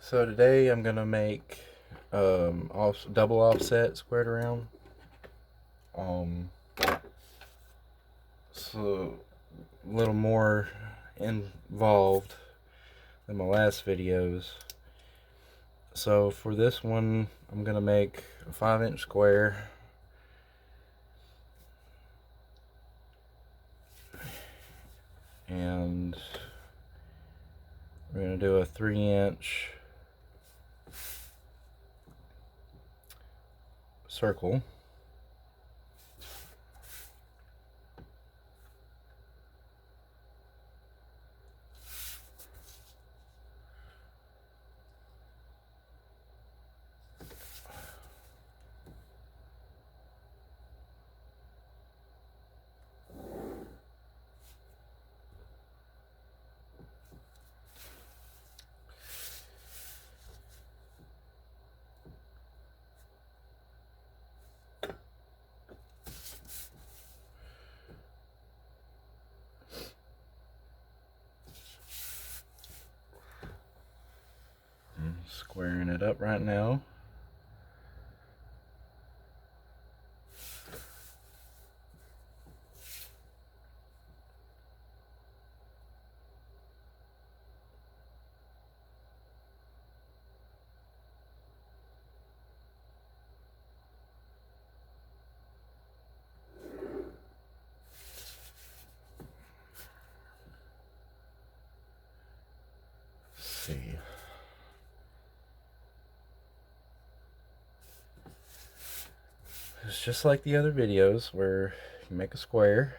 So today I'm gonna make double offset squared around. So a little more involved than my last videos. So for this one, I'm gonna make a 5-inch square. And we're gonna do a 3-inch circle. I'm squaring it up right now. See. It's just like the other videos where you make a square.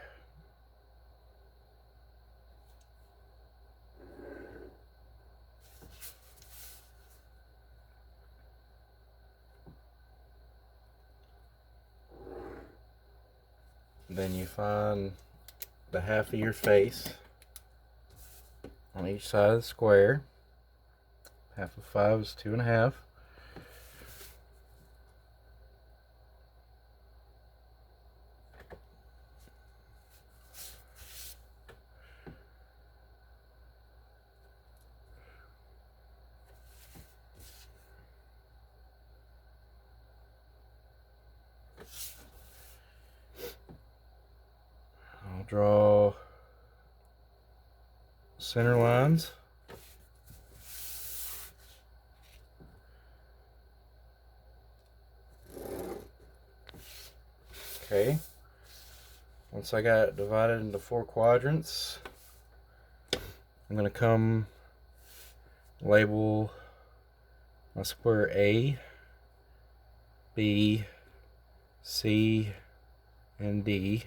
Then you find the half of your face on each side of the square. Half of 5 is 2.5. I'll draw center lines. Okay. Once I got it divided into 4 quadrants, I'm going to come label my square A, B, C, and D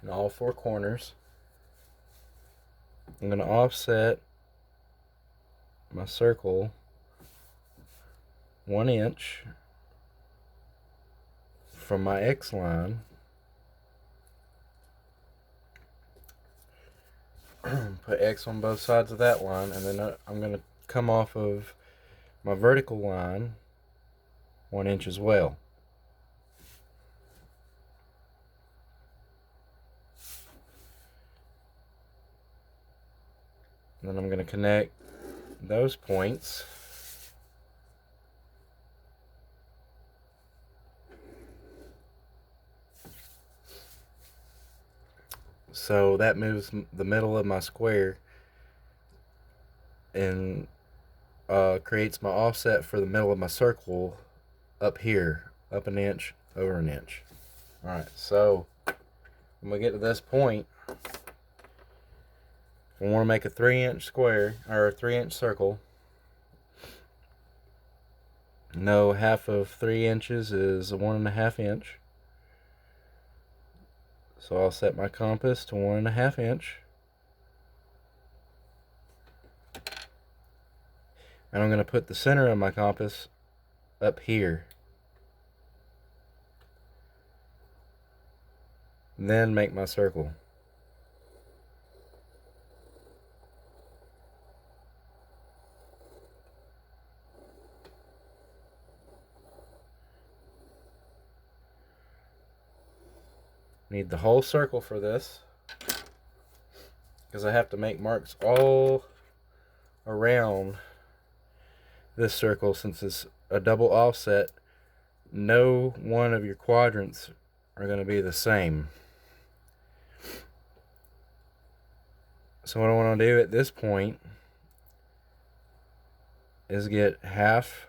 in all 4 corners. I'm going to offset my circle 1 inch from my X line. Put X on both sides of that line, and then I'm going to come off of my vertical line 1 inch as well. And then I'm going to connect those points so that moves the middle of my square and creates my offset for the middle of my circle up here, up 1 inch, over 1 inch. Alright, so when we get to this point, we want to make a 3-inch square, or a 3-inch circle. No, half of 3 inches is a 1.5 inch. So I'll set my compass to 1.5 inch. And I'm going to put the center of my compass up here. Then make my circle. Need the whole circle for this, because I have to make marks all around this circle, since it's a double offset, no one of your quadrants are going to be the same. So what I want to do at this point is get half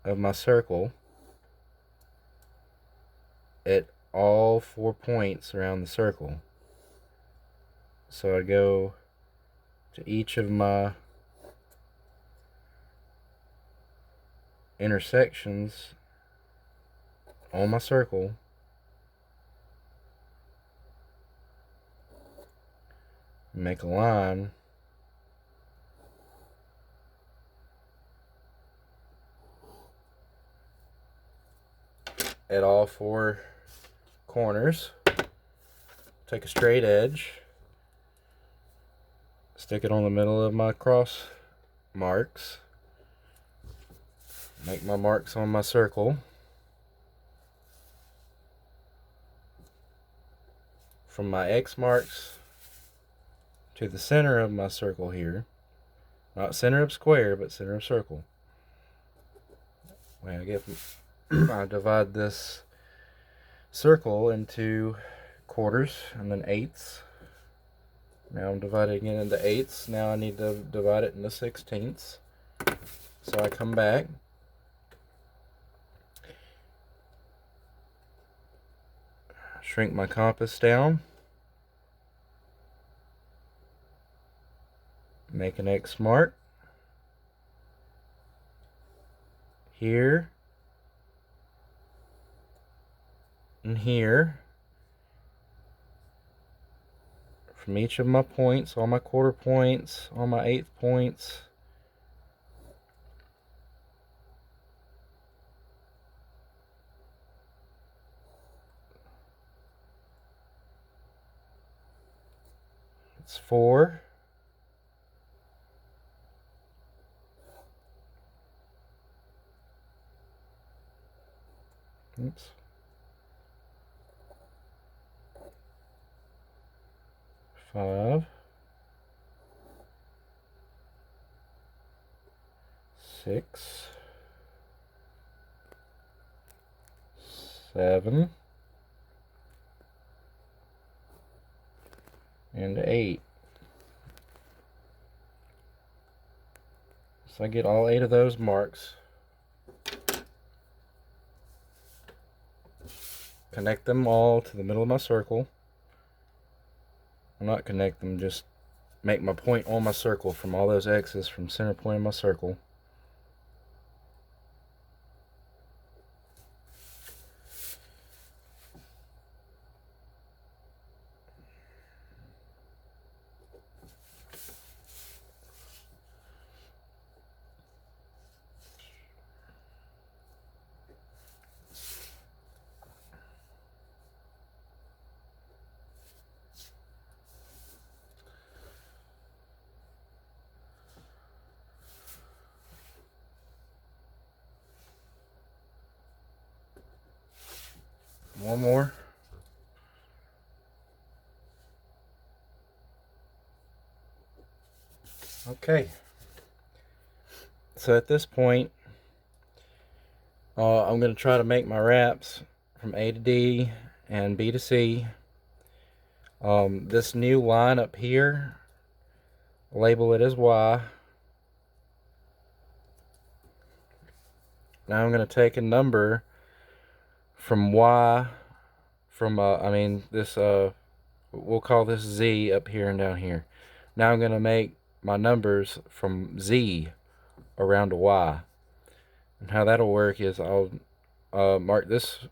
of my circle at all 4 points around the circle. So I go to each of my intersections on my circle, make a line at all 4 corners, take a straight edge, stick it on the middle of my cross marks, make my marks on my circle. From my X marks to the center of my circle here, not center of square, but center of circle. When I get, I divide this circle into quarters and then eighths. Now I'm dividing it into eighths. Now I need to divide it into sixteenths. So I come back, shrink my compass down, make an X mark here and here. From each of my points, all my quarter points, all my eighth points, it's 4. Oops. 5, 6, 7, and 8. So I get all 8 of those marks. Connect them all to the middle of my circle. Well, not connect them, just make my point on my circle from all those X's from center point of my circle. One more. Okay. So at this point, I'm going to try to make my wraps from A to D and B to C. This new line up here, label it as Y. Now I'm going to take a number from Y, from we'll call this Z up here and down here. Now I'm going to make my numbers from Z around to Y. And how that'll work is I'll mark this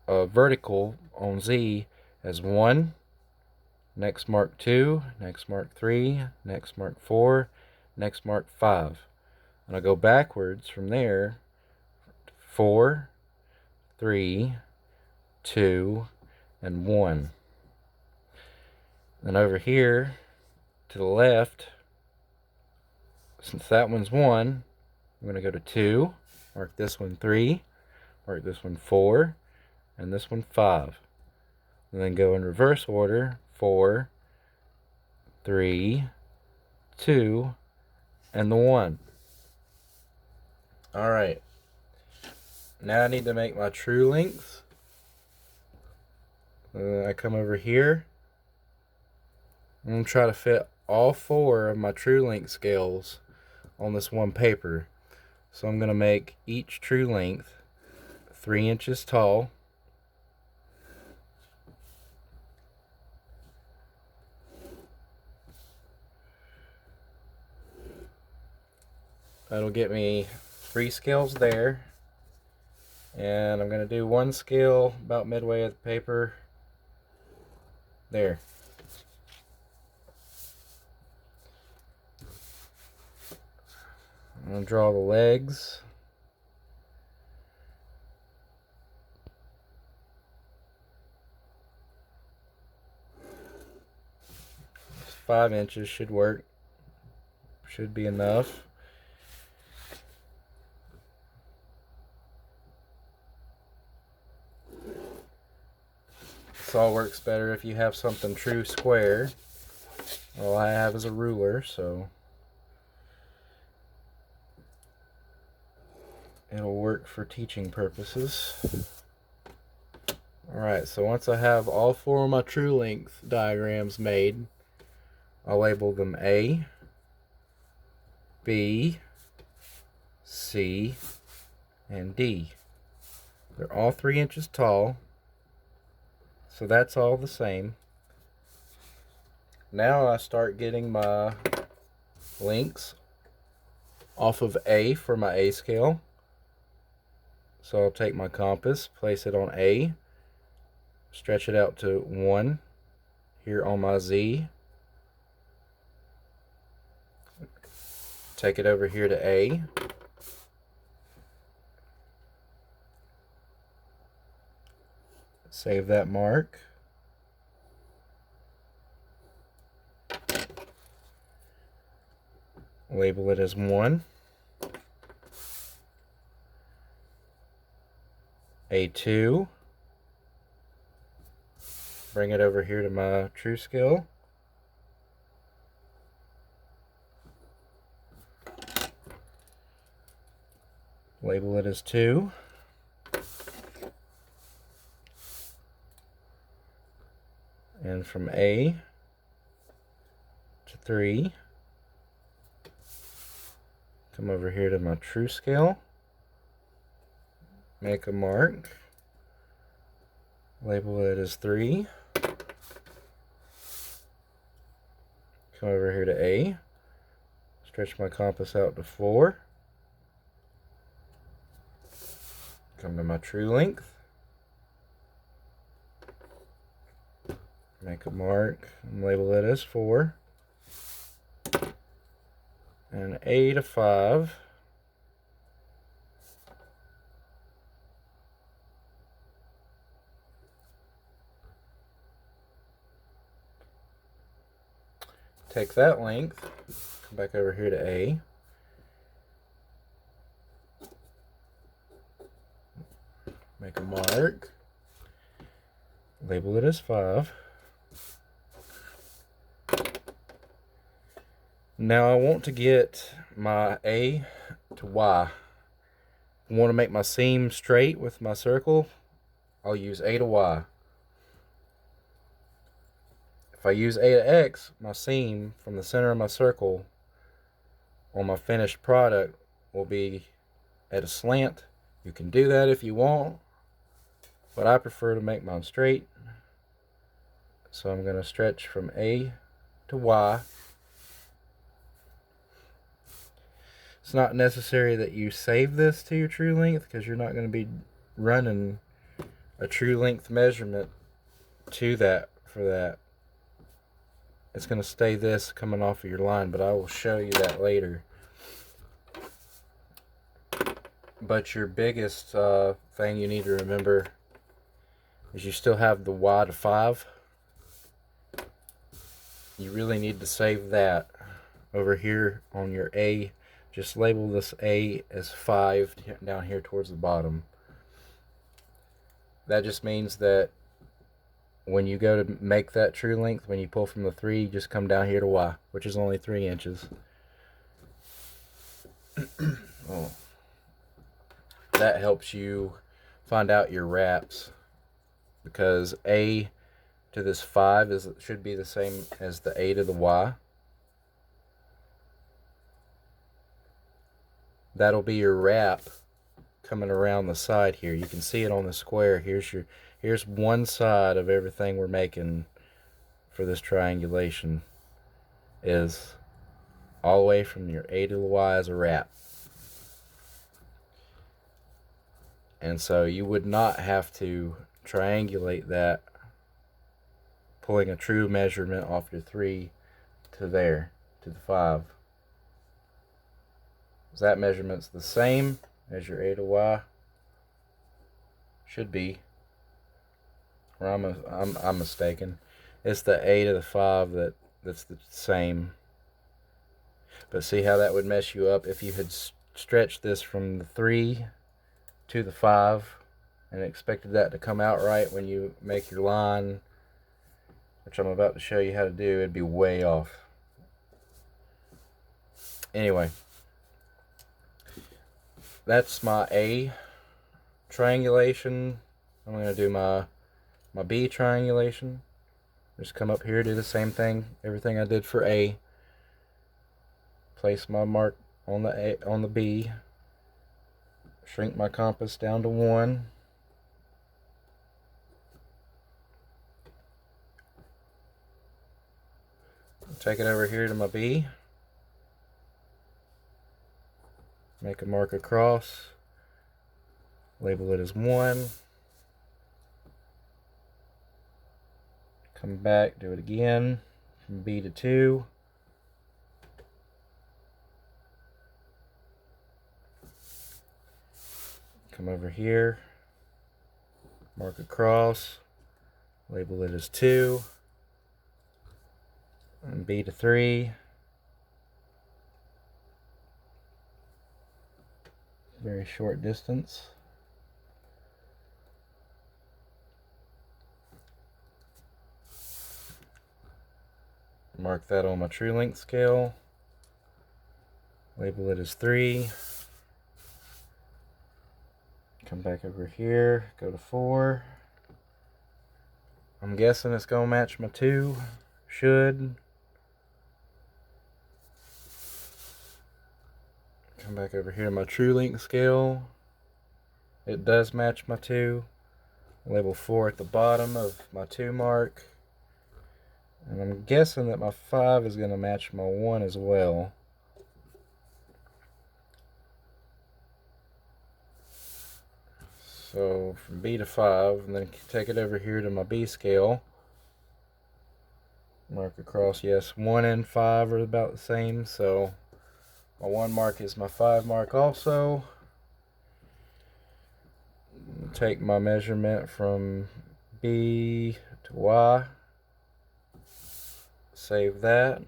vertical on Z as 1, next mark 2, next mark 3, next mark 4, next mark 5. And I'll go backwards from there, 4, 3, 2, and 1. And over here to the left, since that one's 1, I'm going to go to 2, mark this one 3, mark this one 4, and this one 5. And then go in reverse order, 4, 3, 2, and the 1. Alright. Now I need to make my true length. I come over here. I'm going to try to fit all 4 of my true length scales on this one paper. So I'm going to make each true length 3 inches tall. That'll get me 3 scales there. And I'm going to do 1 scale about midway of the paper. There. I'm going to draw the legs. Just 5 inches should work. Should be enough. This all works better if you have something true square. All I have is a ruler, so it'll work for teaching purposes. Alright, so once I have all 4 of my true length diagrams made, I'll label them A, B, C, and D. They're all 3 inches tall, so that's all the same. Now I start getting my lengths off of A for my A scale. So I'll take my compass, place it on A, stretch it out to 1 here on my Z. Take it over here to A. Save that mark. Label it as 1. A2. Bring it over here to my true scale. Label it as 2. And from A to 3, come over here to my true scale, make a mark, label it as 3, come over here to A, stretch my compass out to 4, come to my true length, make a mark and label it as 4, and A to 5, take that length, come back over here to A, make a mark, label it as 5. Now I want to get my A to Y. I want to make my seam straight with my circle. I'll use A to Y. If I use A to X, my seam from the center of my circle on my finished product will be at a slant. You can do that if you want, but I prefer to make mine straight. So I'm going to stretch from A to Y. It's not necessary that you save this to your true length because you're not going to be running a true length measurement to that for that. It's going to stay this coming off of your line, but I will show you that later. But your biggest thing you need to remember is you still have the Y to 5. You really need to save that over here on your A. Just label this A as 5 down here towards the bottom. That just means that when you go to make that true length, when you pull from the 3, you just come down here to Y, which is only 3 inches. Oh. That helps you find out your wraps, because A to this 5 should be the same as the A to the Y. That'll be your wrap coming around the side here. You can see it on the square. Here's one side of everything we're making for this triangulation, is all the way from your A to the Y as a wrap. And so you would not have to triangulate that, pulling a true measurement off your 3 to there, to the 5. That measurement's the same as your A to Y. Should be. Or I'm mistaken. It's the A to the 5 that's the same. But see how that would mess you up if you had stretched this from the 3 to the 5 and expected that to come out right when you make your line, which I'm about to show you how to do. It'd be way off. Anyway, that's my A triangulation. I'm going to do my B triangulation. Just come up here, do the same thing, everything I did for A. Place my mark on the B. Shrink my compass down to 1. Take it over here to my B. Make a mark across. Label it as 1. Come back, do it again. From B to 2. Come over here. Mark across. Label it as 2. And B to 3. Very short distance. Mark that on my true length scale. Label it as 3. Come back over here, go to 4. I'm guessing it's going to match my 2. Should. Come back over here to my true length scale. It does match my 2. Label 4 at the bottom of my 2 mark. And I'm guessing that my 5 is going to match my 1 as well. So from B to 5, and then take it over here to my B scale. Mark across, yes, 1 and 5 are about the same, so my 1 mark is my 5 mark also. Take my measurement from B to Y. Save that.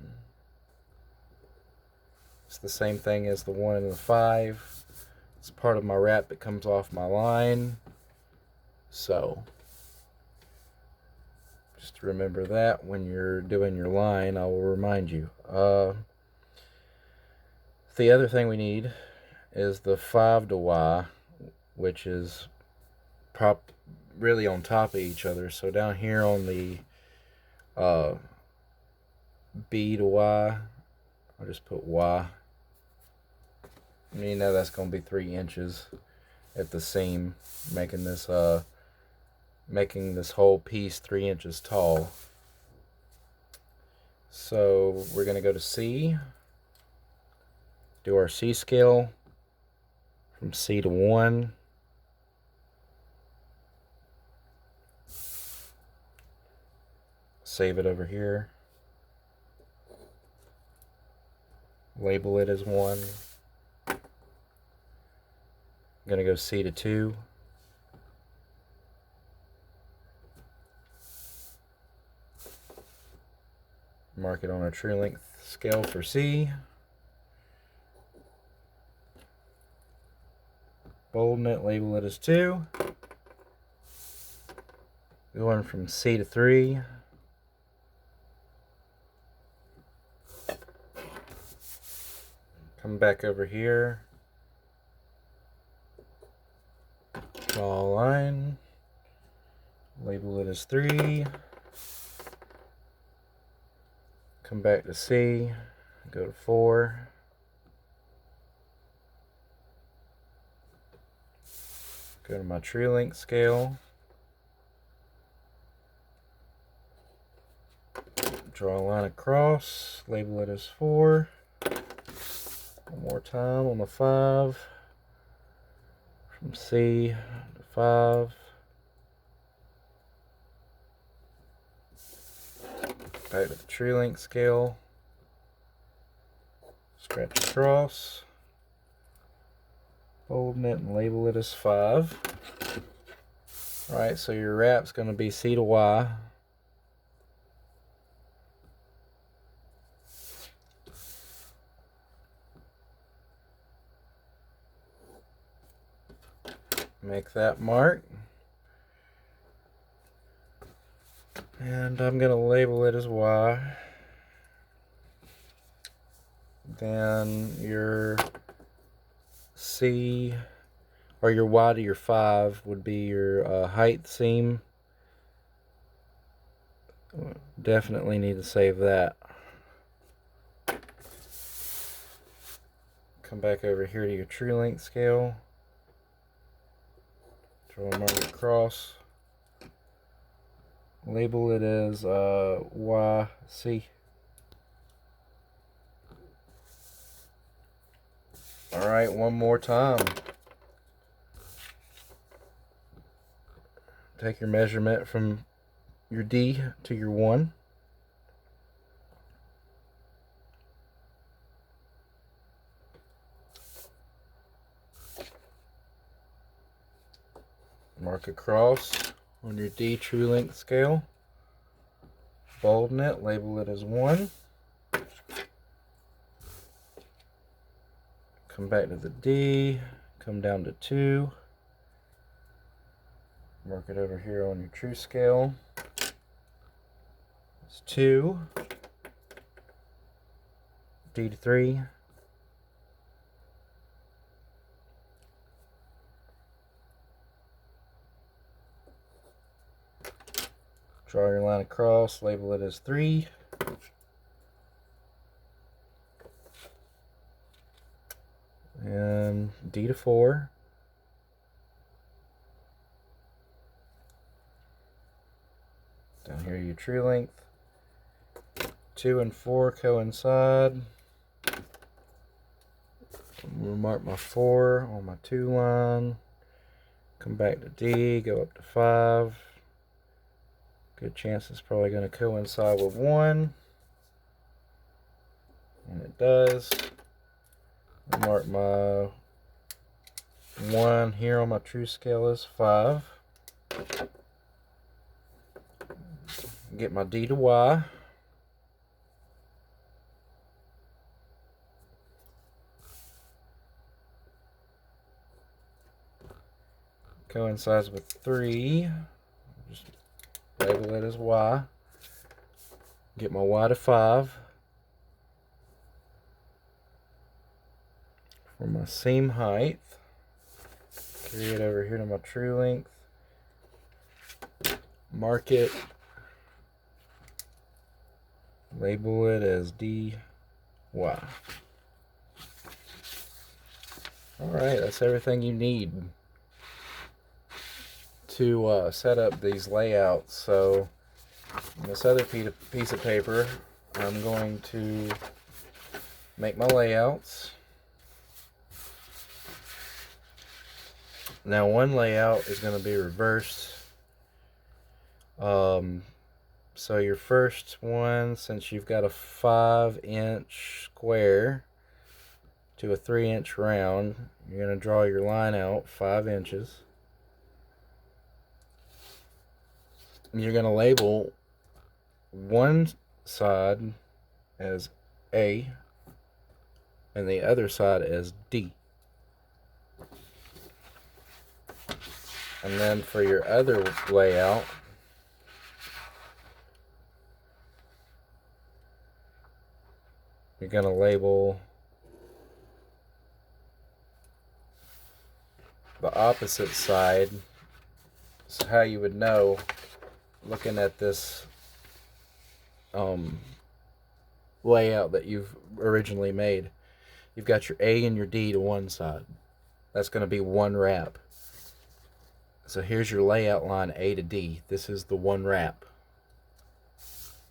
It's the same thing as the 1 and the 5. It's part of my wrap that comes off my line. So just remember that when you're doing your line. I will remind you. The other thing we need is the 5 to Y, which is really on top of each other. So down here on the B to Y, I'll just put Y. And you know that's going to be 3 inches at the seam, making this whole piece 3 inches tall. So we're going to go to C, do our C scale from C to 1. Save it over here. Label it as 1. I'm going to go C to 2. Mark it on a true length scale for C. Bolden it, label it as 2. going from C to 3. Come back over here. Draw a line. Label it as 3. Come back to C. Go to 4. Go to my tree length scale. Draw a line across. Label it as 4. One more time on the 5. From C to 5. Back to the tree length scale. Scratch across. Fold it and label it as 5. Alright, so your wrap's going to be C to Y. Make that mark. And I'm going to label it as Y. Then your C, or your Y to your 5 would be your height seam. Definitely need to save that. Come back over here to your tree length scale. Draw a mark across. Label it as YC. Alright, one more time. Take your measurement from your D to your 1. Mark across on your D true length scale. Bolden it, label it as 1. Come back to the D, come down to 2. Mark it over here on your true scale. It's 2. D to 3. Draw your line across, label it as 3. And D to 4. Down here your tree length. 2 and 4 coincide. I'm going to mark my 4 on my 2 line. Come back to D, go up to 5. Good chance it's probably going to coincide with 1. And it does. Mark my 1 here on my true scale as 5. Get my D to Y. Coincides with 3. Just label it as Y. Get my Y to 5. For my seam height, carry it over here to my true length. Mark it. Label it as DY. Alright, that's everything you need to set up these layouts. So on this other piece of paper, I'm going to make my layouts. Now one layout is going to be reversed. So your first one, since you've got a 5-inch square to a 3-inch round, you're going to draw your line out 5 inches. You're going to label one side as A and the other side as D. And then for your other layout, you're going to label the opposite side. So how you would know, looking at this layout that you've originally made, you've got your A and your D to one side. That's going to be one wrap. So here's your layout line A to D. This is the one wrap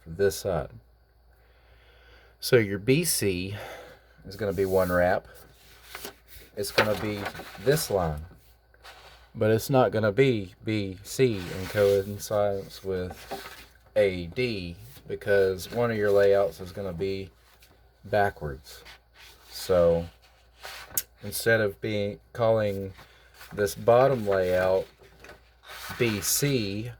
for this side. So your BC is going to be one wrap. It's going to be this line, but it's not going to be BC in coincidence with AD, because one of your layouts is going to be backwards. So instead of calling this bottom layout BC,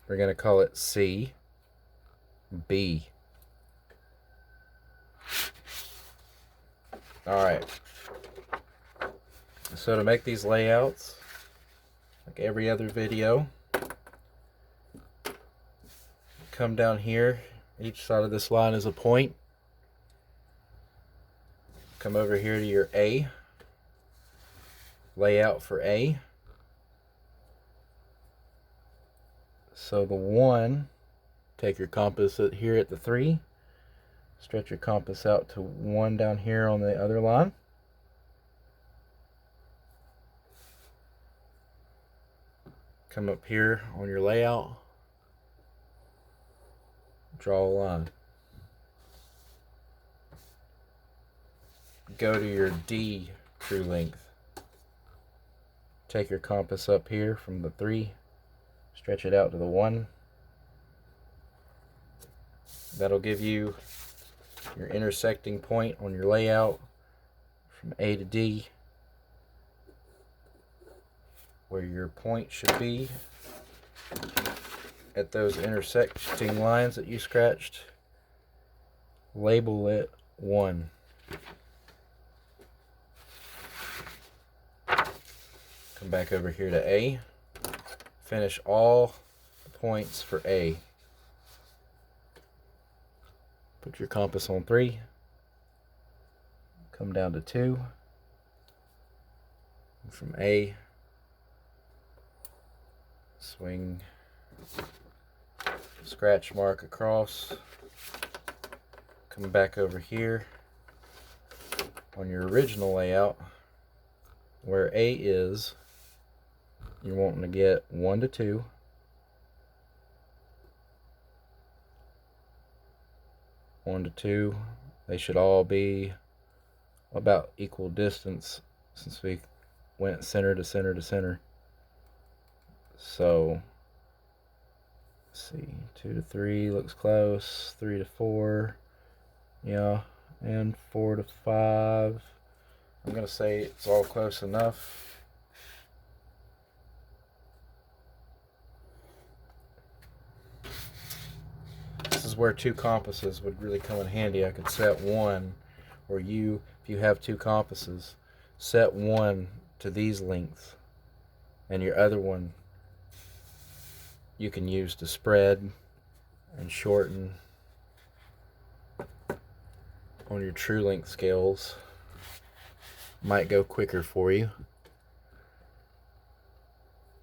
we're going to call it CB. Alright, so to make these layouts, like every other video, come down here, each side of this line is a point. Come over here to your A, layout for A. So the 1, take your compass here at the 3, stretch your compass out to 1 down here on the other line. Come up here on your layout, draw a line. Go to your D true length. Take your compass up here from the 3, stretch it out to the 1. That'll give you your intersecting point on your layout from A to D, where your point should be at those intersecting lines that you scratched. Label it 1. Come back over here to A. Finish all the points for A. Put your compass on 3. Come down to 2. And from A, swing, scratch mark across. Come back over here on your original layout where A is. You're wanting to get 1 to 2. One to 2. They should all be about equal distance since we went center to center to center. So, let's see, 2 to 3 looks close. 3 to 4, yeah, and 4 to 5. I'm gonna say it's all close enough. This is where 2 compasses would really come in handy. I could set one, or if you have 2 compasses, set one to these lengths, and your other one you can use to spread and shorten on your true length scales. Might go quicker for you.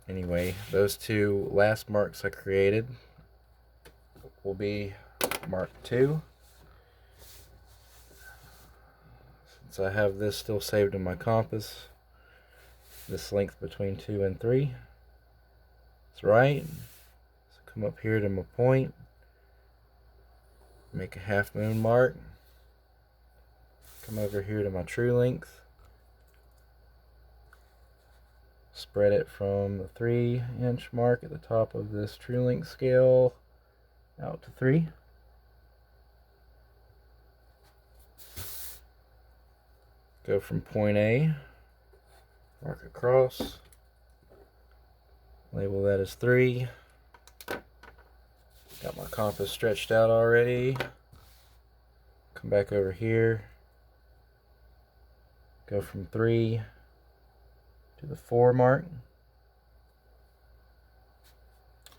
Anyway, those 2 last marks I created will be mark 2. Since I have this still saved in my compass, this length between 2 and 3 is right. So come up here to my point, make a half moon mark, come over here to my true length, spread it from the 3-inch mark at the top of this true length scale out to 3. Go from point A, mark across, label that as 3. Got my compass stretched out already. Come back over here, go from 3 to the 4 mark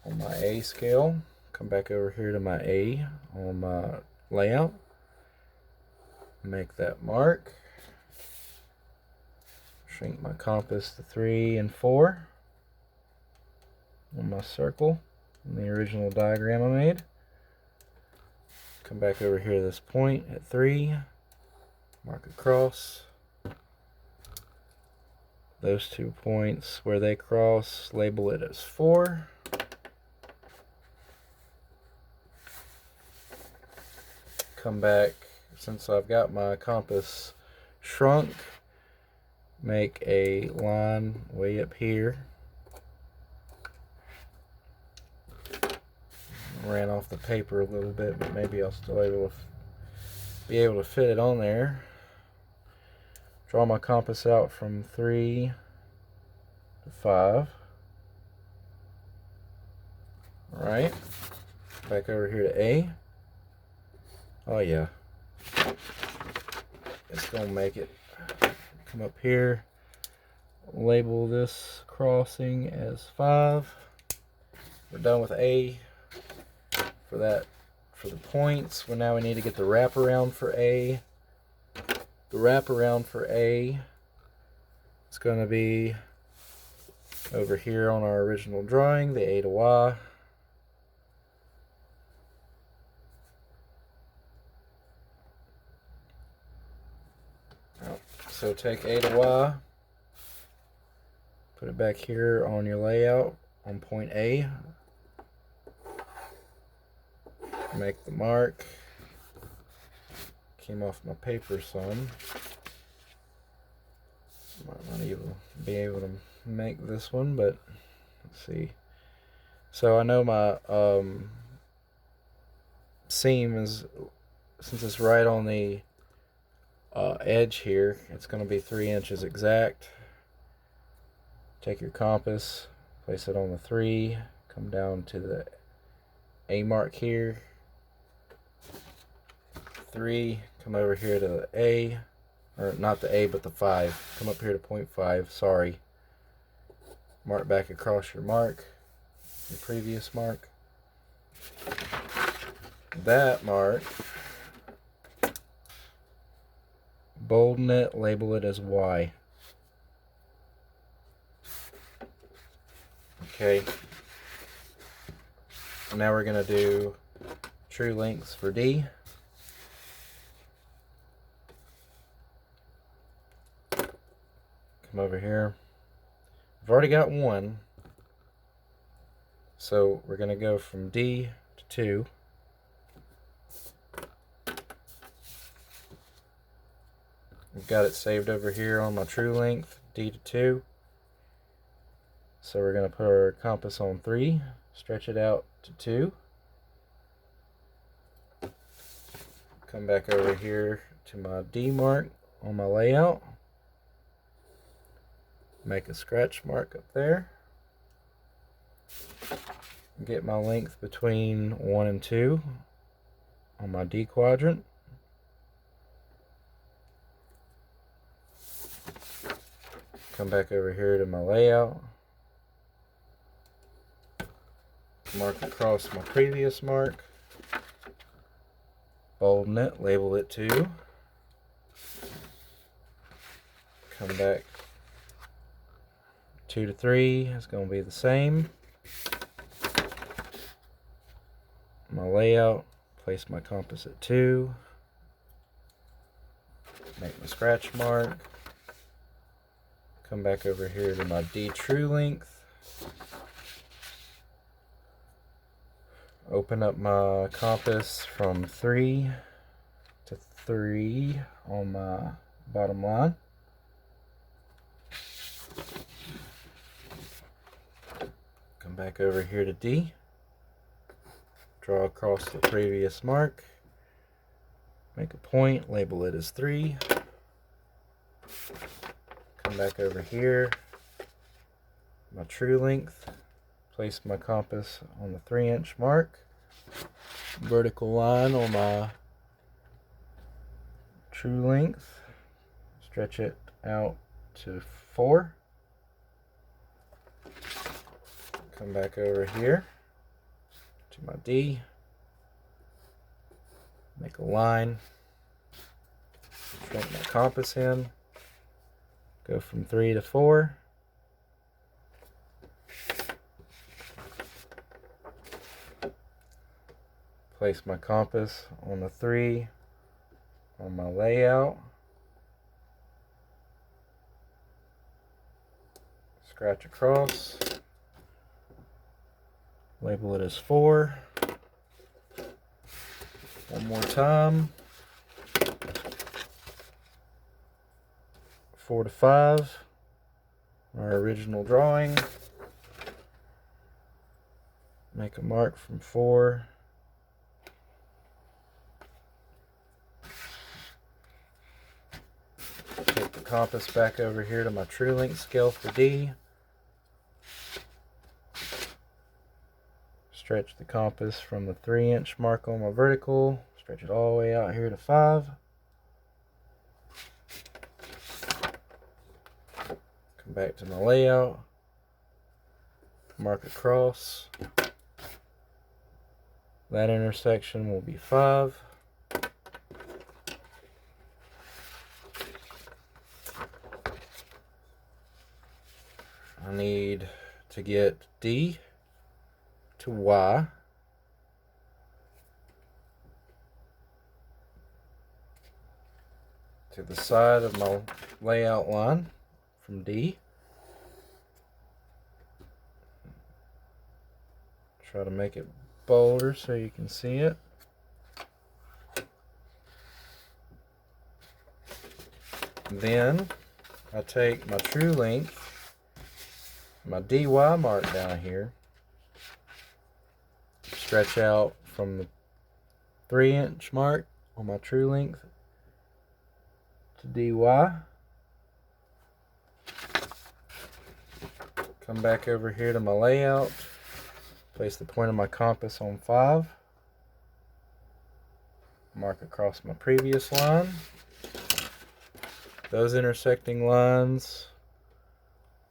on my A scale. Come back over here to my A on my layout. Make that mark. Shrink my compass to 3 and 4 on my circle in the original diagram I made. Come back over here to this point at 3, mark across. Those 2 points where they cross, label it as 4. Come back, since I've got my compass shrunk, make a line way up here. Ran off the paper a little bit, but maybe I'll still be able to fit it on there. Draw my compass out from 3 to 5. Alright, back over here to A. Oh yeah, it's gonna make it. Come up here, label this crossing as 5. We're done with A for the points. Well, now we need to get the wraparound for A. The wraparound for A is going to be over here on our original drawing, the A to Y. So take A to Y, put it back here on your layout on point A. Make the mark. Came off my paper some. Might not even be able to make this one, but let's see. So I know my seam is, since it's right on the edge here, it's going to be 3 inches exact. Take your compass, place it on the 3, come down to the A mark here. 3, come over here to the A, or not the A, but the 5. Come up here to 0.5, sorry. Mark back across your mark, your previous mark. That mark, bolden it, label it as Y. Okay. Now we're going to do true lengths for D. Come over here. I've already got 1. So we're going to go from D to 2. I've got it saved over here on my true length, D to 2. So we're going to put our compass on 3, stretch it out to 2. Come back over here to my D mark on my layout. Make a scratch mark up there. Get my length between 1 and 2 on my D quadrant. Come back over here to my layout. Mark across my previous mark. Bolden it, label it 2. Come back 2 to 3 is going to be the same. My layout, place my compass at 2. Make my scratch mark. Come back over here to my D true length. Open up my compass from 3 to 3 on my bottom line. Come back over here to D. Draw across the previous mark. Make a point, label it as 3. Come back over here. My true length. Place my compass on the 3-inch mark. Vertical line on my true length. Stretch it out to 4. Come back over here to my D. Make a line. Shrink my compass in. Go from 3 to 4. Place my compass on the 3 on my layout. Scratch across. Label it as 4. One more time. 4 to 5. Our original drawing. Make a mark from 4. Take the compass back over here to my true length scale for D. Stretch the compass from the 3-inch mark on my vertical. Stretch it all the way out here to 5. Come back to my layout. Mark across. That intersection will be 5. I need to get D to Y. To the side of my layout line from D. Try to make it bolder so you can see it. Then I take my true length, my DY mark down here, stretch out from the 3-inch mark on my true length to DY. Come back over here to my layout, place the point of my compass on 5, mark across my previous line. Those intersecting lines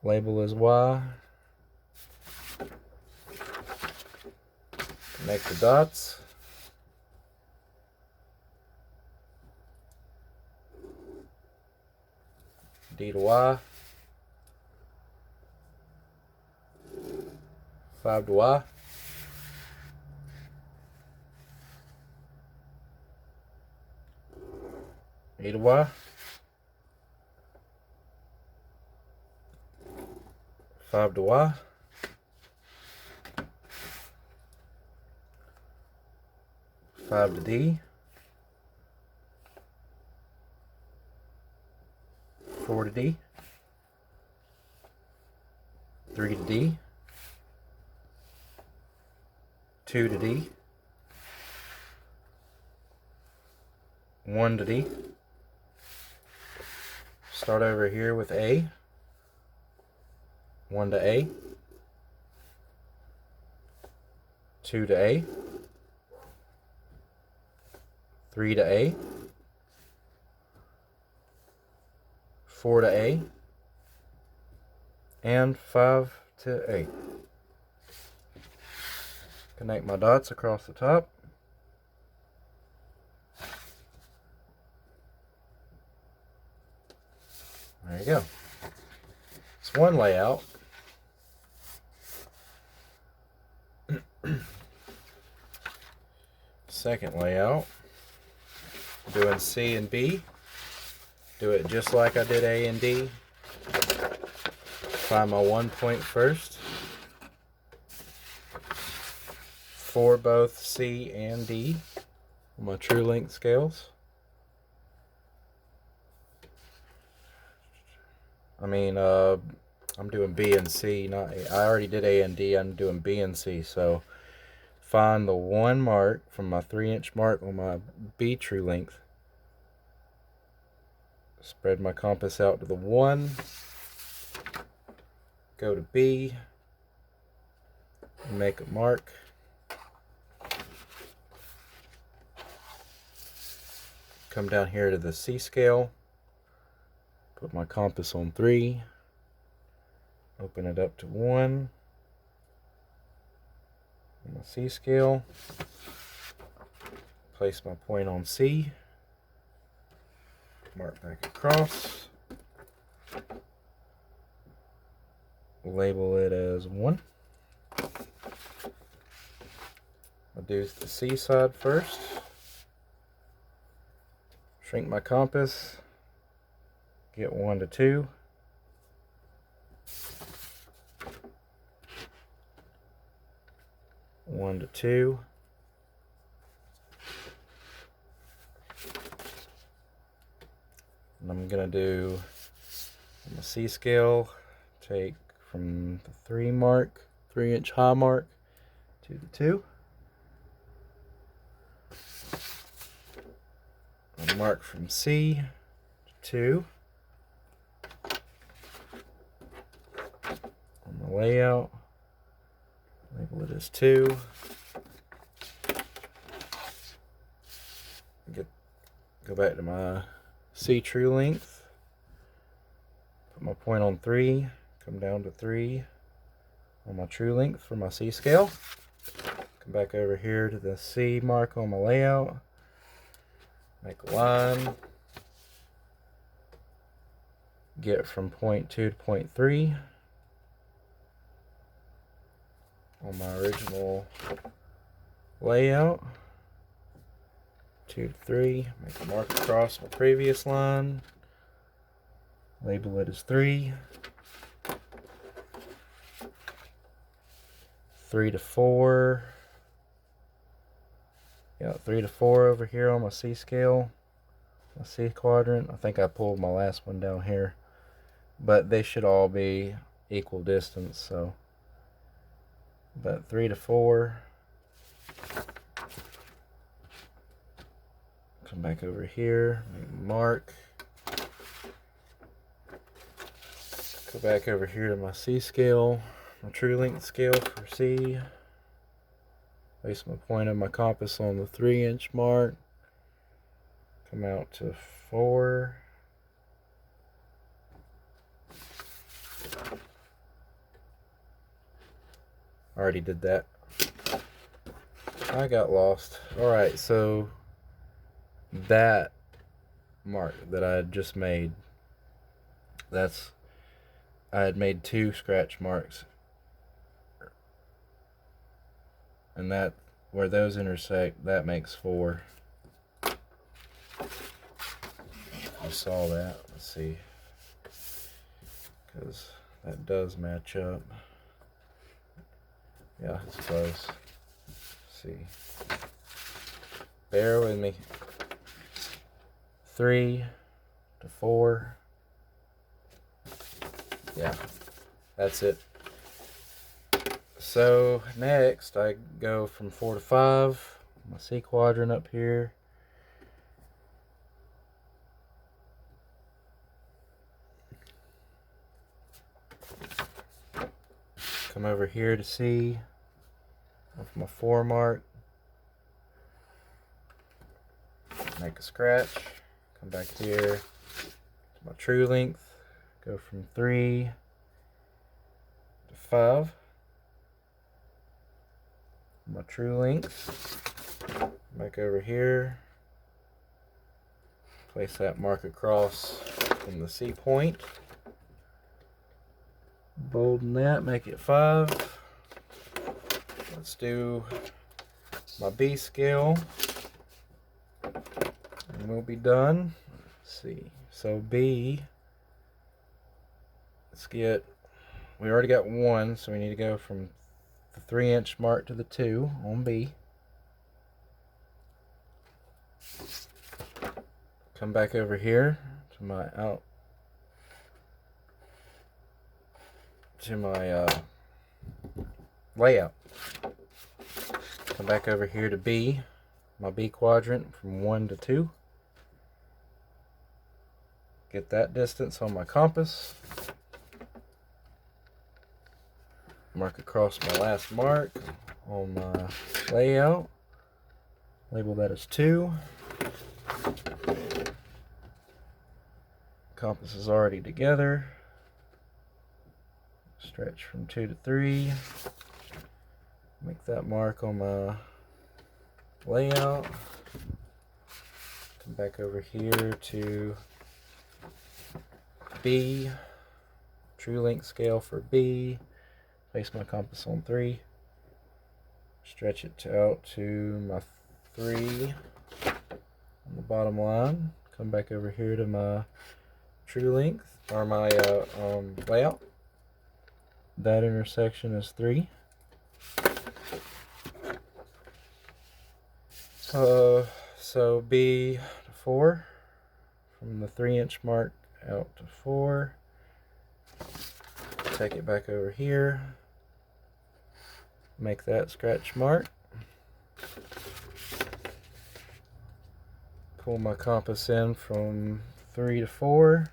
label as Y. Connect the dots. D to Y. 5 to Y. E to Y. 5 to Y. 5 to D. 4 to D. 3 to D. 2 to D. 1 to D. Start over here with A. 1 to A. 2 to A. 3 to A. 4 to A. And 5 to A. Connect my dots across the top. There you go. It's one layout. Second layout. Doing C and B. Do it just like I did A and D. Find my 1 point first. For both C and D on my true length scales. I'm doing B and C, not A. I already did A and D, I'm doing B and C. So find the 1 mark from my 3-inch mark on my B true length. Spread my compass out to the 1. Go to B. Make a mark. Come down here to the C scale. Put my compass on 3. Open it up to 1. On my C scale. Place my point on C. mark back across. Label it as 1. I'll do the C side first. Shrink my compass. Get 1 to 2. One to 2. And I'm gonna do on the C scale, take from the 3 mark, 3-inch high mark, to the 2. I'll mark from C to 2. On the layout, label it as 2. Go back to my C true length. Put my point on 3. Come down to 3 on my true length for my C scale. Come back over here to the C mark on my layout. Make a line. Get from point 2 to point 3 on my original layout. 2 to 3. Make a mark across my previous line. Label it as 3. 3 to 4. Yeah, 3 to 4 over here on my C scale. My C quadrant. I think I pulled my last one down here. But they should all be equal distance, so. But 3 to 4. Come back over here, make a mark. Go back over here to my C scale, my true length scale for C. Place my point of my compass on the 3-inch mark. Come out to 4. Already did that. I got lost. Alright, so that mark that I had just made, I had made 2 scratch marks, and that where those intersect, that makes 4. You saw that. Let's see, because that does match up. Yeah, it's close. Let's see, bear with me. 3 to 4. Yeah, that's it. So next I go from 4 to 5. My C quadrant up here. Come over here to C with my 4 mark. Make a scratch. Come back here to my true length. Go from 3 to 5. My true length. Back over here. Place that mark across from the C point. Bolden that, make it 5. Let's do my B scale. And we'll be done. Let's see. So B, we already got 1, so we need to go from the 3-inch mark to the 2 on B. Come back over here to my layout. Come back over here to B, my B quadrant from 1 to 2. Get that distance on my compass. Mark across my last mark on my layout. Label that as 2. Compass is already together. Stretch from 2 to 3. Make that mark on my layout. Come back over here to B, true length scale for B, place my compass on 3, stretch it out to my 3 on the bottom line, come back over here to my true length, or my layout. That intersection is 3. So B to 4, from the 3-inch mark out to 4, take it back over here, make that scratch mark, pull my compass in from 3 to 4,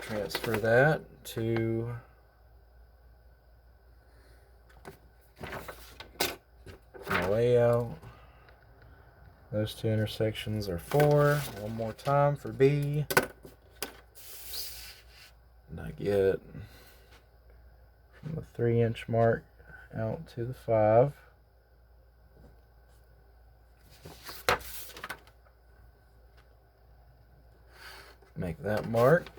transfer that to my layout. Those two intersections are 4. One more time for B. And I get from the 3-inch mark out to the 5. Make that mark.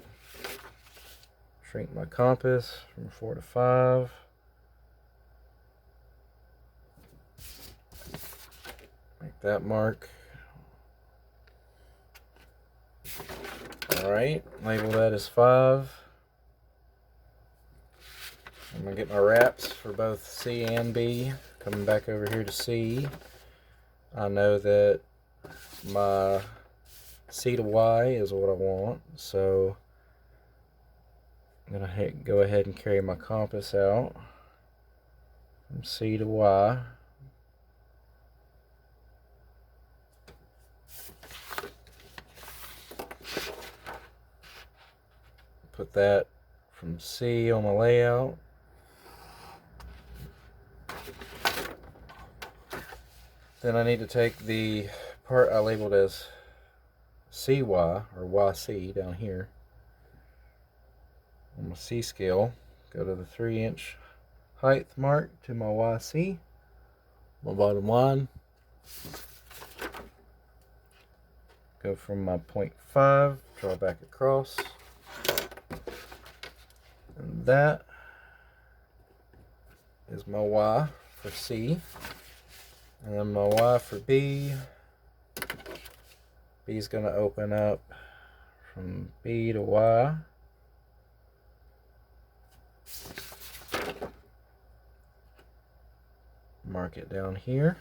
Shrink my compass from 4 to 5. Make that mark. Alright, label that as 5. I'm going to get my wraps for both C and B. Coming back over here to C, I know that my C to Y is what I want, so I'm going to go ahead and carry my compass out from C to Y. Put that from C on my layout. Then I need to take the part I labeled as CY, or YC down here, on my C scale, go to the 3-inch height mark to my YC, my bottom line, go from my 0.5, draw back across, and that is my Y for C. And then my Y for B. B is going to open up from B to Y. Mark it down here.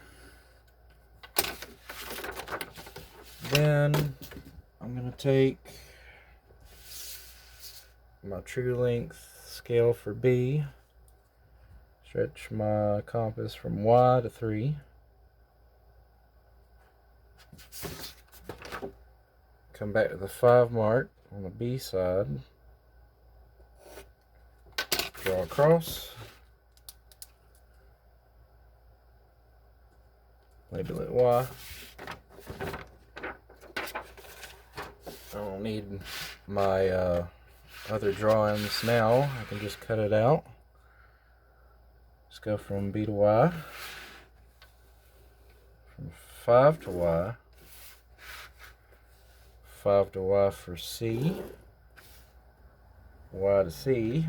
Then I'm going to take my true length scale for B. Stretch my compass from Y to 3. Come back to the 5 mark on the B side. Draw across. Label it Y. I don't need my other drawings now. I can just cut it out. Just go from B to Y. From 5 to Y. 5 to Y for C, Y to C,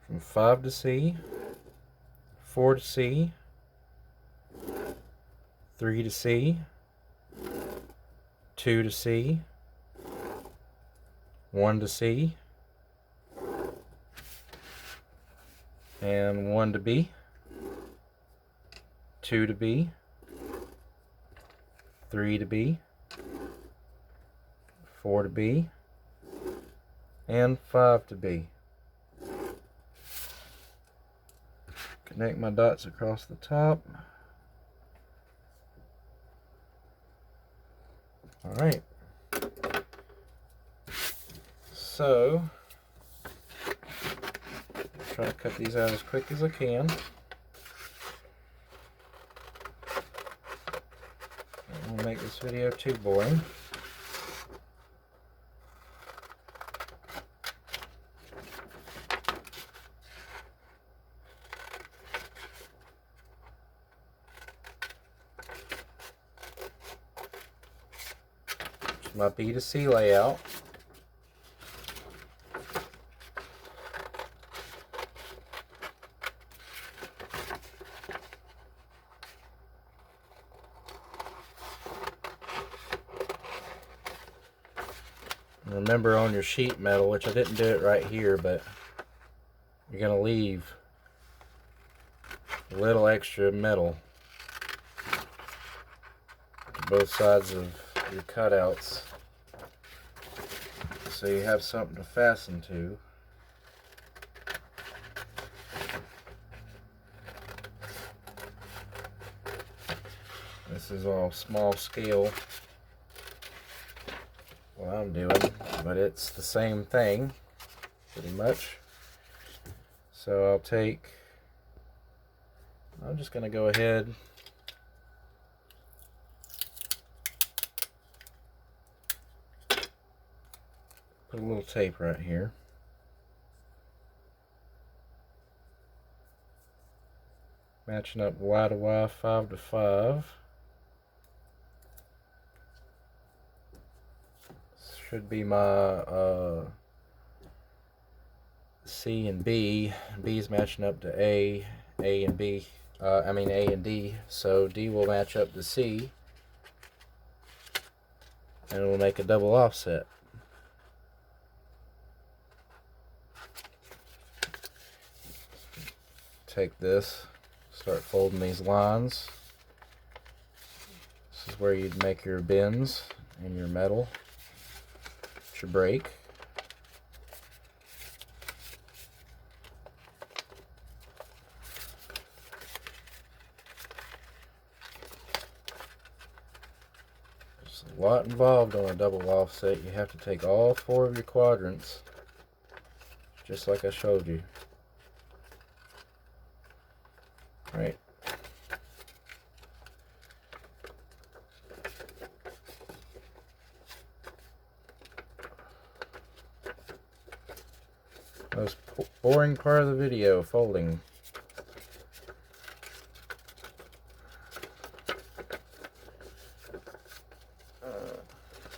from 5 to C, 4 to C, 3 to C, 2 to C, 1 to C, and 1 to B. 2 to B, 3 to B, 4 to B, and 5 to B. Connect my dots across the top. Alright. So, try to cut these out as quick as I can. I won't make this video too boring. my B to C layout. And remember, on your sheet metal, which I didn't do it right here, but you're going to leave a little extra metal to both sides of your cutouts, so you have something to fasten to. This is all small scale what I'm doing, but it's the same thing pretty much. So I'm just going to go ahead put a little tape right here. Matching up Y to Y, 5 to 5. This should be my C and B. B is matching up to A and B. A and D. So D will match up to C, and it will make a double offset. Take this, start folding these lines. This is where you'd make your bends in your metal, your brake. There's a lot involved on a double offset. You have to take all 4 of your quadrants, just like I showed you. Right. Most boring part of the video, folding.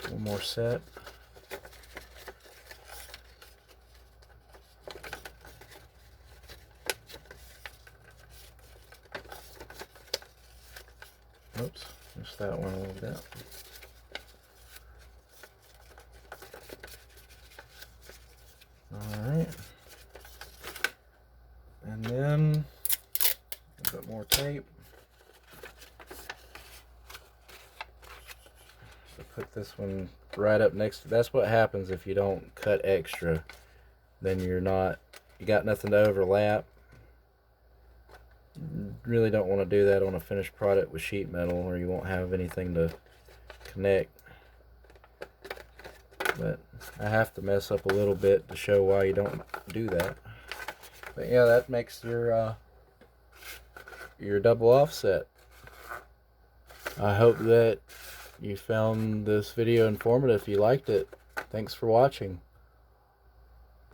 One more set. Oops, missed that one a little bit. Alright. And then a bit more tape. So put this one right up next to, that's what happens if you don't cut extra. Then you got nothing to overlap. Really don't want to do that on a finished product with sheet metal, or you won't have anything to connect. But I have to mess up a little bit to show why you don't do that. But yeah, that makes your double offset. I hope that you found this video informative. If you liked it, thanks for watching.